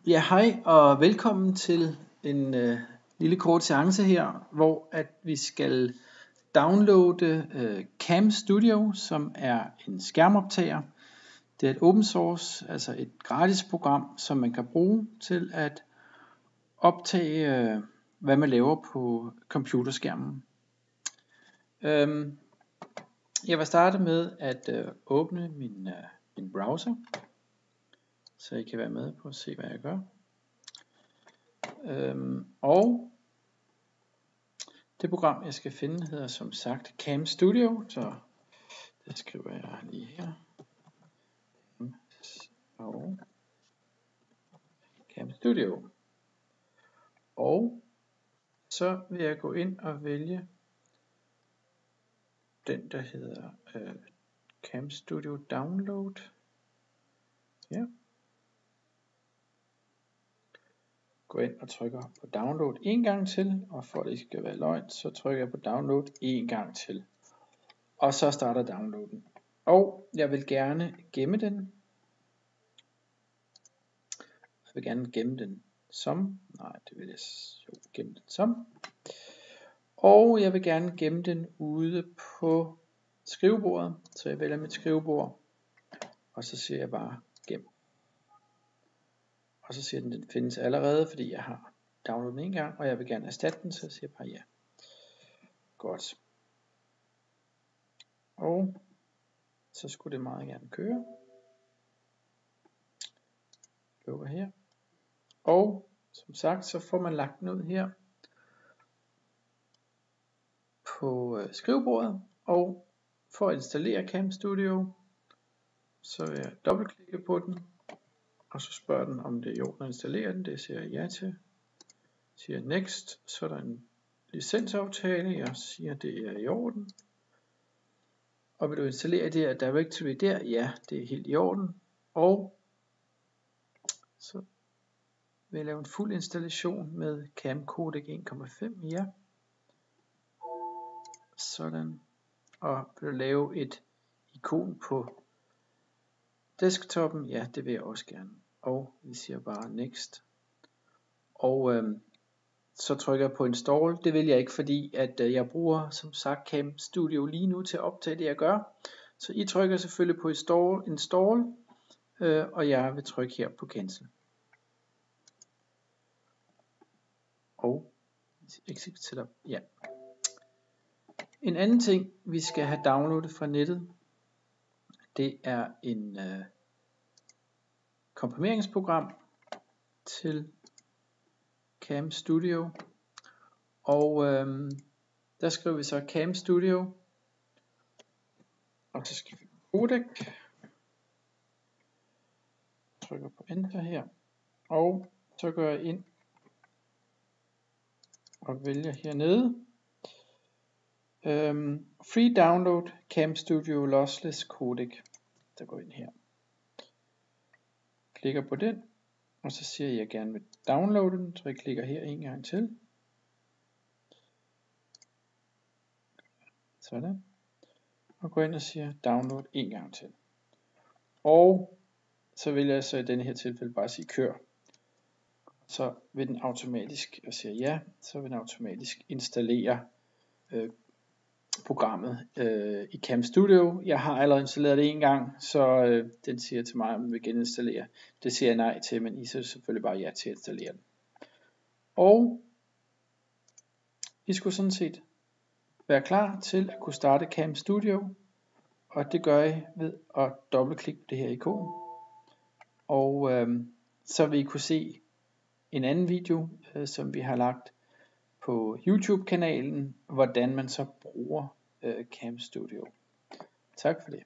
Ja, hej og velkommen til en lille kort seance her, hvor at vi skal downloade Cam Studio, som er en skærmoptager. Det er et open source, altså et gratis program, som man kan bruge til at optage, hvad man laver på computerskærmen. Jeg vil starte med at åbne min browser, så I kan være med på at se, hvad jeg gør. Og det program jeg skal finde hedder som sagt Cam Studio, så det skriver jeg lige her. Og Cam Studio. Og så vil jeg gå ind og vælge den der hedder Cam Studio Download. Ja. Gå ind og trykker på download en gang til, og for at det skal være løgn, så trykker jeg på download en gang til. Og så starter downloaden. Og jeg vil gerne gemme den. Jeg vil gerne gemme den som. Nej, det vil jeg jo gemme den som. Og jeg vil gerne gemme den ude på skrivebordet. Så jeg vælger mit skrivebord. Og så siger jeg bare gem. Og så siger den findes allerede, fordi jeg har downloadet den en gang. Og jeg vil gerne erstatte den, så jeg siger bare ja. Godt. Og så skulle det meget gerne køre. Lukker her. Og som sagt, så får man lagt den ud her på skrivebordet. Og for at installere Cam Studio, så vil jeg dobbeltklikke på den. Og så spørger den, om det er i orden at installere den. Det siger jeg ja til. Siger next. Så er der en licensaftale. Jeg siger, det er i orden. Og vil du installere det her directory der? Ja, det er helt i orden. Og så vil jeg lave en fuld installation med Cam Codec 1.5. Ja. Sådan. Og vil du lave et ikon på desktoppen? Ja, det vil jeg også gerne. Og vi siger bare next. Og så trykker jeg på install. Det vil jeg ikke, fordi at jeg bruger som sagt Cam Studio lige nu til at optage det jeg gør. Så I trykker selvfølgelig på install, og jeg vil trykke her på cancel. Og exit setup. Ja. En anden ting vi skal have downloadet fra nettet, det er en komprimeringsprogram til Cam Studio. Og der skriver vi så Cam Studio, og så skriver vi codec, trykker på enter her, og så går jeg ind og vælger hernede free download Cam Studio lossless codec. Der går ind her, klikker på den, og så siger jeg, at jeg gerne vil downloade den, så jeg klikker her en gang til. Sådan. Og går ind og siger download en gang til. Og så vil jeg så i denne her tilfælde bare sige kør. Så vil den automatisk, jeg siger ja, så vil den automatisk installere programmet i Cam Studio. Jeg har allerede installeret det en gang, så den siger til mig, om den vil geninstallere. Det siger jeg nej til, men I siger selvfølgelig bare ja til at installere den. Og I skulle sådan set være klar til at kunne starte Cam Studio, og det gør I ved at dobbeltklikke på det her ikon. Og så vil I kunne se en anden video, som vi har lagt på YouTube-kanalen, hvordan man så bruger Cam Studio. Tak for det.